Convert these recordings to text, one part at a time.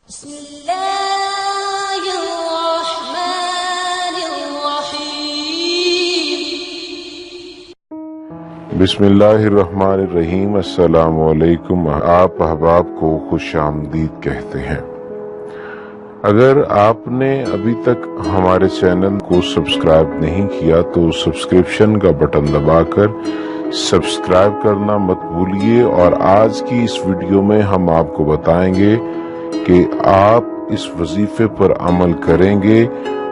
بسم اللہ الرحمن الرحیم بسم اللہ الرحمن الرحیم۔ السلام علیکم۔ آپ احباب کو خوش آمدید کہتے ہیں۔ اگر آپ نے ابھی تک ہمارے چینل کو سبسکرائب نہیں کیا تو سبسکرپشن کا بٹن دبا کر سبسکرائب کرنا مت بھولیے، اور آج کی اس ویڈیو میں ہم آپ کو بتائیں گے کہ آپ اس وظیفے پر عمل کریں گے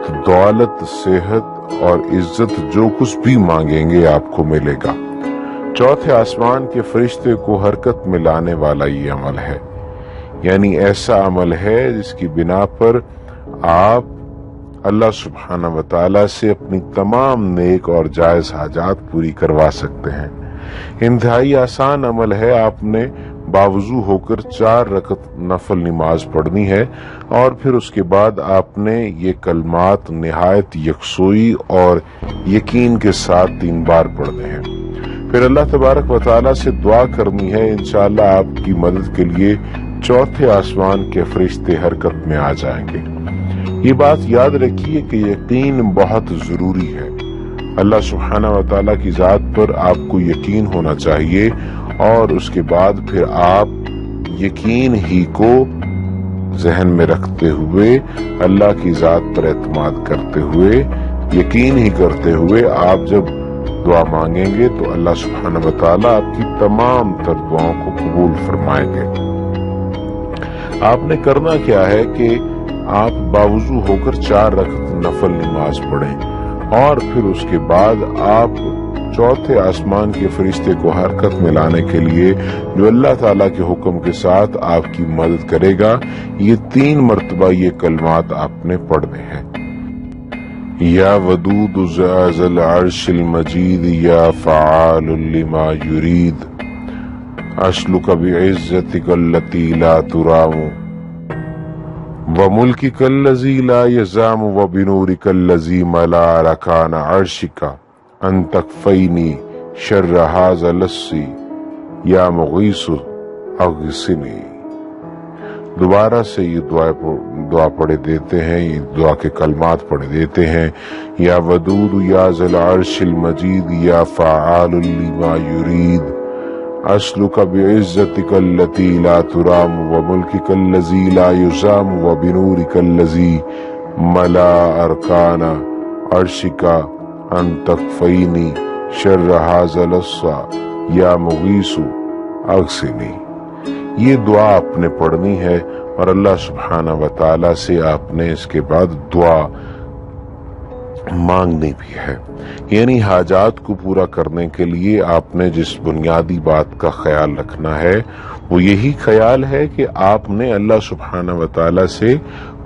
تو دولت، صحت اور عزت جو کچھ بھی مانگیں گے آپ کو ملے گا۔ چوتھے آسمان کے فرشتے کو حرکت میں لانے والا یہ عمل ہے، یعنی ایسا عمل ہے جس کی بنا پر آپ اللہ سبحانہ وتعالی سے اپنی تمام نیک اور جائز حاجات پوری کروا سکتے ہیں۔ انتہائی آسان عمل ہے۔ آپ نے باوضو ہو کر 4 رکعت نفل نماز پڑھنی ہے، اور پھر اس کے بعد آپ نے یہ کلمات نہایت یکسوئی اور یقین کے ساتھ 3 بار پڑھنے ہیں۔ پھر اللہ تبارک و تعالی سے دعا کرنی ہے، انشاءاللہ آپ کی مدد کے لیے چوتھے آسمان کے فرشتے حرکت میں آ جائیں گے۔ یہ بات یاد رکھیے کہ یقین بہت ضروری ہے۔ اللہ سبحانہ و تعالی کی ذات پر آپ کو یقین ہونا چاہیے، اور اس کے بعد پھر آپ یقین ہی کو ذہن میں رکھتے ہوئے، اللہ کی ذات پر اعتماد کرتے ہوئے، یقین ہی کرتے ہوئے آپ جب دعا مانگیں گے تو اللہ سبحانہ و تعالی آپ کی تمام تر دعاؤں کو قبول فرمائیں گے۔ آپ نے کرنا کیا ہے کہ آپ باوضو ہو کر 4 رکعت نفل نماز پڑھیں، اور پھر اس کے بعد آپ چوتھے آسمان کے فرشتے کو حرکت میں لانے کے لیے جو اللہ تعالیٰ کے حکم کے ساتھ آپ کی مدد کرے گا، یہ 3 مرتبہ یہ کلمات آپ نے پڑھنے ہیں۔ یا ودود ذا العرش المجید یا فعال لما یرید اسلک بعزتک التی لا ترام وملکک الذی لا یزام وبنورک الذی ملا ارکان عرشک ان تکفینی شر ھذا اللصی یا مغیث اغثنی۔ دوبارہ سے یہ دعا پڑھے دیتے ہیں، یہ دعا کے کلمات پڑھے دیتے ہیں۔ یا ودود یا ذا العرش المجید یا فعال لما یرید اسلک بعزتک التی لا ترام وملکک الذی لا یزام وبنورک الذی ملا ارکان عرشک ان تکفینی شر ھذا اللصی یا مغیث اغثنی۔ یہ دعا آپ نے پڑھنی ہے، اور اللہ سبحانہ و تعالی سے آپ نے اس کے بعد دعا مانگنی بھی ہے۔ یعنی حاجات کو پورا کرنے کے لیے آپ نے جس بنیادی بات کا خیال رکھنا ہے وہ یہی خیال ہے کہ آپ نے اللہ سبحانہ و تعالی سے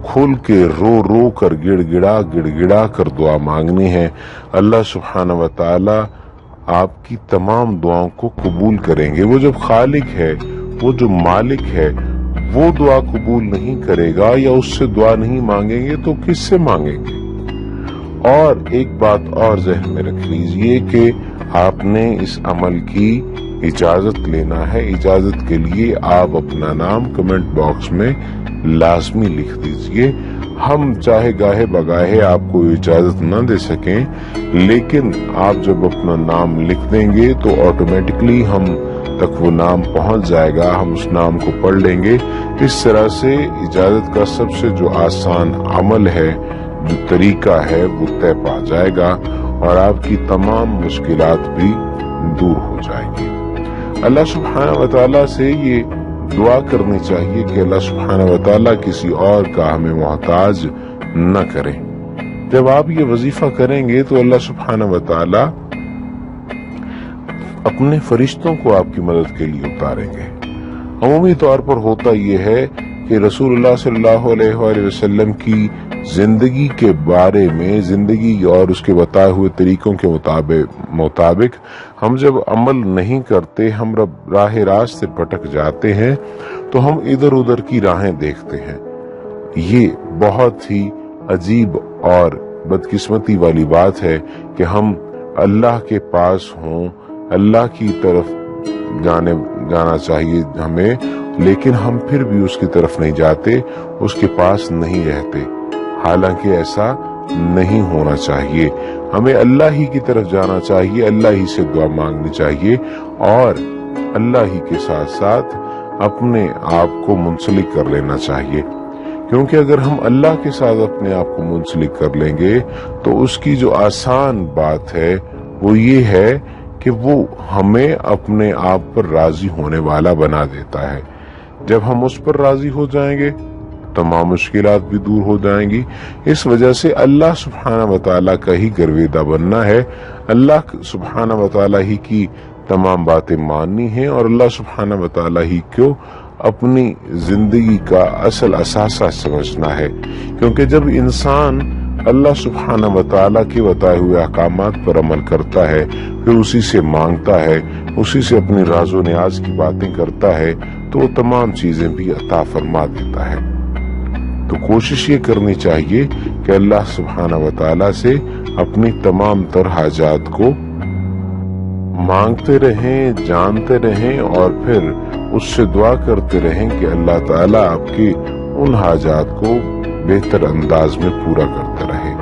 کھل کے رو رو کر گڑ گڑا کر دعا مانگنی ہے۔ اللہ سبحانہ و تعالی آپ کی تمام دعاؤں کو قبول کریں گے۔ وہ جب خالق ہے، وہ جو مالک ہے، وہ دعا قبول نہیں کرے گا یا اس سے دعا نہیں مانگیں گے تو کس سے مانگیں گے؟ اور ایک بات اور ذہن میں رکھ لیجئے کہ آپ نے اس عمل کی اجازت لینا ہے۔ اجازت کے لیے آپ اپنا نام کمنٹ باکس میں لازمی لکھ دیجئے۔ ہم چاہے گاہے بگاہے آپ کو اجازت نہ دے سکیں، لیکن آپ جب اپنا نام لکھ دیں گے تو آٹومیٹکلی ہم تک وہ نام پہنچ جائے گا، ہم اس نام کو پڑھ لیں گے۔ اس طرح سے اجازت کا سب سے جو آسان عمل ہے، جو طریقہ ہے، وہ طے پا جائے گا، اور آپ کی تمام مشکلات بھی دور ہو جائیں گی۔ اللہ سبحانہ و تعالیٰ سے یہ دعا کرنی چاہیے کہ اللہ سبحانہ و تعالیٰ کسی اور کا ہمیں محتاج نہ کریں۔ جب آپ یہ وظیفہ کریں گے تو اللہ سبحانہ و تعالیٰ اپنے فرشتوں کو آپ کی مدد کے لیے اتاریں گے۔ عمومی طور پر ہوتا یہ ہے کہ رسول اللہ صلی اللہ علیہ وآلہ وسلم کی زندگی کے بارے میں، زندگی اور اس کے بتائے ہوئے طریقوں کے مطابق ہم جب عمل نہیں کرتے، ہم راہ راست سے بھٹک جاتے ہیں تو ہم ادھر ادھر کی راہیں دیکھتے ہیں۔ یہ بہت ہی عجیب اور بدقسمتی والی بات ہے کہ ہم اللہ کے پاس ہوں، اللہ کی طرف جانا چاہیے ہمیں، لیکن ہم پھر بھی اس کی طرف نہیں جاتے، اس کے پاس نہیں رہتے، حالانکہ ایسا نہیں ہونا چاہیے۔ ہمیں اللہ ہی کی طرف جانا چاہیے، اللہ ہی سے دعا مانگنی چاہیے، اور اللہ ہی کے ساتھ ساتھ اپنے آپ کو منسلک کر لینا چاہیے، کیونکہ اگر ہم اللہ کے ساتھ اپنے آپ کو منسلک کر لیں گے تو اس کی جو آسان بات ہے وہ یہ ہے کہ وہ ہمیں اپنے آپ پر راضی ہونے والا بنا دیتا ہے۔ جب ہم اس پر راضی ہو جائیں گے تمام مشکلات بھی دور ہو جائیں گی۔ اس وجہ سے اللہ سبحانہ وتعالی کا ہی گرویدہ بننا ہے، اللہ سبحانہ وتعالی ہی کی تمام باتیں ماننی ہیں، اور اللہ سبحانہ وتعالی ہی کو اپنی زندگی کا اصل اثاثہ سمجھنا ہے، کیونکہ جب انسان اللہ سبحانہ وتعالی کے بتائے ہوئے احکامات پر عمل کرتا ہے، پھر اسی سے مانگتا ہے، اسی سے اپنی راز و نیاز کی باتیں کرتا ہے، تو وہ تمام چیزیں بھی عطا فرما دیتا ہے۔ تو کوشش یہ کرنی چاہیے کہ اللہ سبحانہ وتعالی سے اپنی تمام تر حاجات کو مانگتے رہیں، جانتے رہیں، اور پھر اس سے دعا کرتے رہیں کہ اللہ تعالیٰ آپ کی ان حاجات کو بہتر انداز میں پورا کرتا رہے۔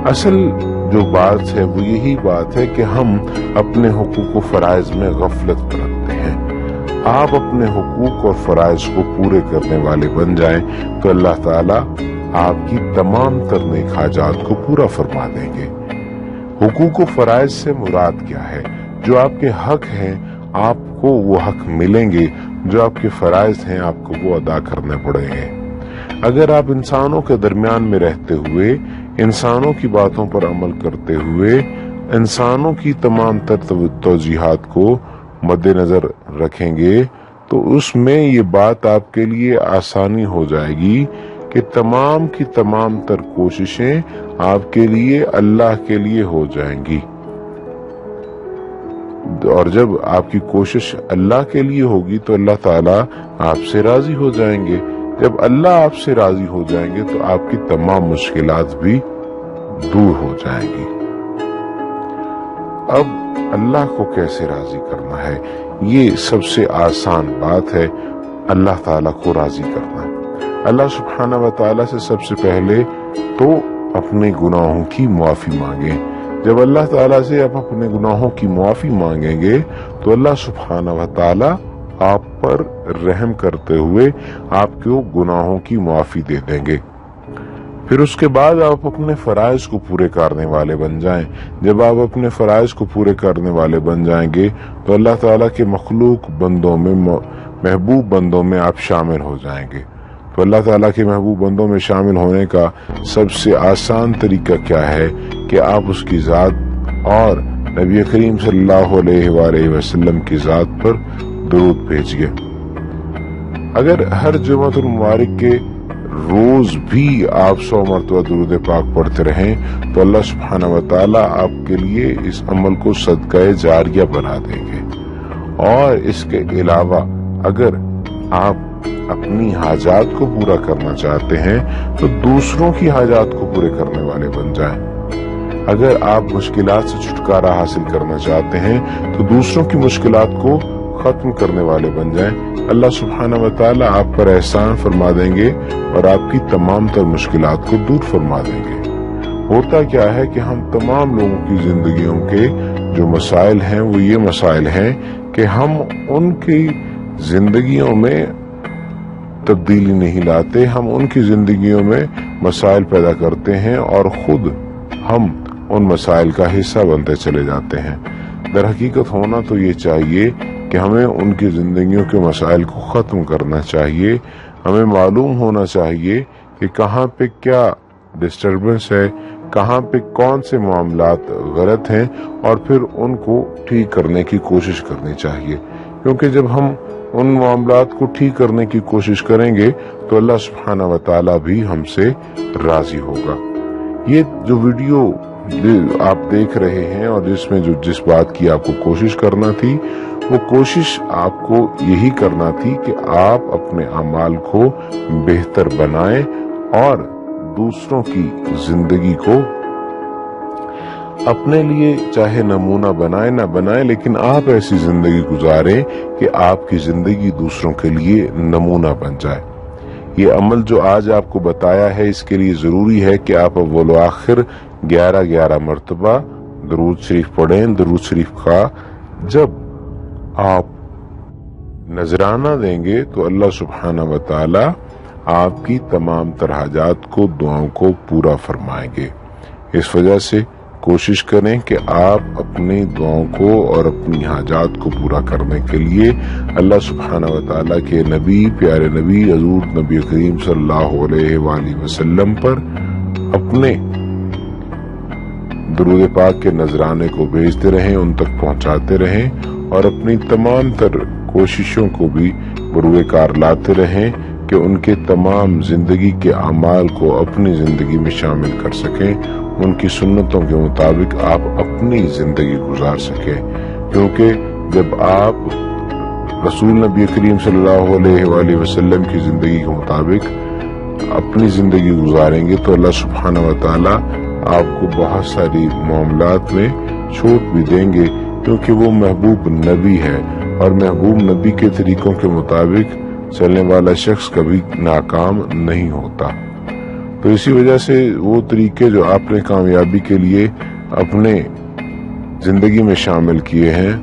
اصل جو بات ہے وہ یہی بات ہے کہ ہم اپنے حقوق و فرائض میں غفلت برتتے ہیں۔ آپ اپنے حقوق اور فرائض کو پورے کرنے والے بن جائیں تو اللہ تعالیٰ آپ کی تمام تر نیک حاجات کو پورا فرما دیں گے۔ حقوق و فرائض سے مراد کیا ہے؟ جو آپ کے حق ہیں آپ کو وہ حق ملیں گے، جو آپ کے فرائض ہیں آپ کو وہ ادا کرنے پڑیں گے۔ اگر آپ انسانوں کے درمیان میں رہتے ہوئے، انسانوں کی باتوں پر عمل کرتے ہوئے، انسانوں کی تمام تر توجیہات کو مد نظر رکھیں گے تو اس میں یہ بات آپ کے لیے آسانی ہو جائے گی کہ تمام کی تمام تر کوششیں آپ کے لیے اللہ کے لیے ہو جائیں گی، اور جب آپ کی کوشش اللہ کے لیے ہوگی تو اللہ تعالیٰ آپ سے راضی ہو جائیں گے۔ جب اللہ آپ سے راضی ہو جائیں گے تو آپ کی تمام مشکلات بھی دور ہو جائیں گی۔ اب اللہ کو کیسے راضی کرنا ہے؟ یہ سب سے آسان بات ہے، اللہ تعالیٰ کو راضی کرنا۔ اللہ سبحانہ وتعالی سے سب سے پہلے تو اپنے گناہوں کی معافی مانگیں۔ جب اللہ تعالیٰ سے آپ اپنے گناہوں کی معافی مانگیں گے تو اللہ سبحانہ وتعالی آپ پر رحم کرتے ہوئے آپ کو گناہوں کی معافی دے دیں گے۔ پھر اس کے بعد آپ اپنے فرائض کو پورے کرنے والے بن جائیں۔ جب آپ اپنے فرائض کو پورے کرنے والے بن جائیں گے تو اللہ تعالیٰ کے مخلوق بندوں میں، محبوب بندوں میں آپ شامل ہو جائیں گے۔ تو اللہ تعالیٰ کے محبوب بندوں میں شامل ہونے کا سب سے آسان طریقہ کیا ہے کہ آپ اس کی ذات اور نبی کریم صلی اللہ علیہ وآلہ وسلم کی ذات پر درود بھیجیے۔ اگر ہر جمعۃ المبارک کے روز بھی آپ 100 مرتبہ درود پاک پڑھتے رہیں تو اللہ سبحانہ وتعالی آپ کے لیے اس عمل کو صدقہ جاریہ بنا دیں گے۔ اور اس کے علاوہ اگر آپ اپنی حاجات کو پورا کرنا چاہتے ہیں تو دوسروں کی حاجات کو پورے کرنے والے بن جائیں۔ اگر آپ مشکلات سے چھٹکارا حاصل کرنا چاہتے ہیں تو دوسروں کی مشکلات کو ختم کرنے والے بن جائیں۔ اللہ سبحانہ وتعالی آپ پر احسان فرما دیں گے اور آپ کی تمام تر مشکلات کو دور فرما دیں گے۔ ہوتا کیا ہے کہ ہم تمام لوگوں کی زندگیوں کے جو مسائل ہیں وہ یہ مسائل ہیں کہ ہم ان کی زندگیوں میں تبدیلی نہیں لاتے، ہم ان کی زندگیوں میں مسائل پیدا کرتے ہیں اور خود ہم ان مسائل کا حصہ بنتے چلے جاتے ہیں۔ در حقیقت ہونا تو یہ چاہیے کہ ہمیں ان کی زندگیوں کے مسائل کو ختم کرنا چاہیے۔ ہمیں معلوم ہونا چاہیے کہ کہاں پہ کیا ڈسٹربنس ہے، کہاں پہ کون سے معاملات غلط ہیں، اور پھر ان کو ٹھیک کرنے کی کوشش کرنی چاہیے، کیونکہ جب ہم ان معاملات کو ٹھیک کرنے کی کوشش کریں گے تو اللہ سبحانہ وتعالی بھی ہم سے راضی ہوگا۔ یہ جو ویڈیو آپ دیکھ رہے ہیں اور جس میں جس بات کی آپ کو کوشش کرنا تھی، وہ کوشش آپ کو یہی کرنا تھی کہ آپ اپنے اعمال کو بہتر بنائیں اور دوسروں کی زندگی کو اپنے لیے چاہے نمونہ بنائے نہ بنائے، لیکن آپ ایسی زندگی گزاریں کہ آپ کی زندگی دوسروں کے لیے نمونہ بن جائے۔ یہ عمل جو آج آپ کو بتایا ہے، اس کے لیے ضروری ہے کہ آپ اول و آخر 11 مرتبہ درود شریف پڑھیں۔ درود شریف کا جب آپ نذرانہ دیں گے تو اللہ سبحانہ و تعالی آپ کی تمام تر حاجات کو، دعاؤں کو پورا فرمائیں گے۔ اس وجہ سے کوشش کریں کہ آپ اپنی دعاؤں کو اور اپنی حاجات کو پورا کرنے کے لیے اللہ سبحانہ و تعالیٰ کے نبی، پیارے نبی حضور نبی کریم صلی اللہ علیہ وآلہ وسلم پر اپنے درود پاک کے نذرانے کو بھیجتے رہیں، ان تک پہنچاتے رہیں، اور اپنی تمام تر کوششوں کو بھی بروئے کار لاتے رہیں کہ ان کے تمام زندگی کے اعمال کو اپنی زندگی میں شامل کر سکیں، ان کی سنتوں کے مطابق آپ اپنی زندگی گزار سکیں۔ کیونکہ جب آپ رسول نبی کریم صلی اللہ علیہ وآلہ وسلم کی زندگی کے مطابق اپنی زندگی گزاریں گے تو اللہ سبحانہ و تعالی آپ کو بہت ساری معاملات میں چھوٹ بھی دیں گے، کیونکہ وہ محبوب نبی ہے، اور محبوب نبی کے طریقوں کے مطابق چلنے والا شخص کبھی ناکام نہیں ہوتا۔ تو اسی وجہ سے وہ طریقے جو آپ نے کامیابی کے لیے اپنے زندگی میں شامل کیے ہیں،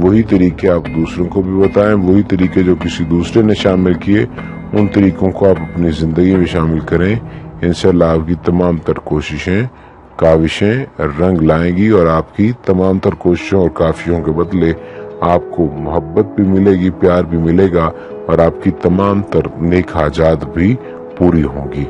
وہی طریقے آپ دوسروں کو بھی بتائیں، وہی طریقے جو کسی دوسرے نے شامل کیے، ان طریقوں کو آپ اپنی زندگی میں شامل کریں۔ انشاءاللہ آپ کی تمام تر کوششیں، کاوشیں رنگ لائیں گی، اور آپ کی تمام تر کوششوں اور کاوشوں کے بدلے آپ کو محبت بھی ملے گی، پیار بھی ملے گا، اور آپ کی تمام تر نیک حاجات بھی پوری ہوں گی۔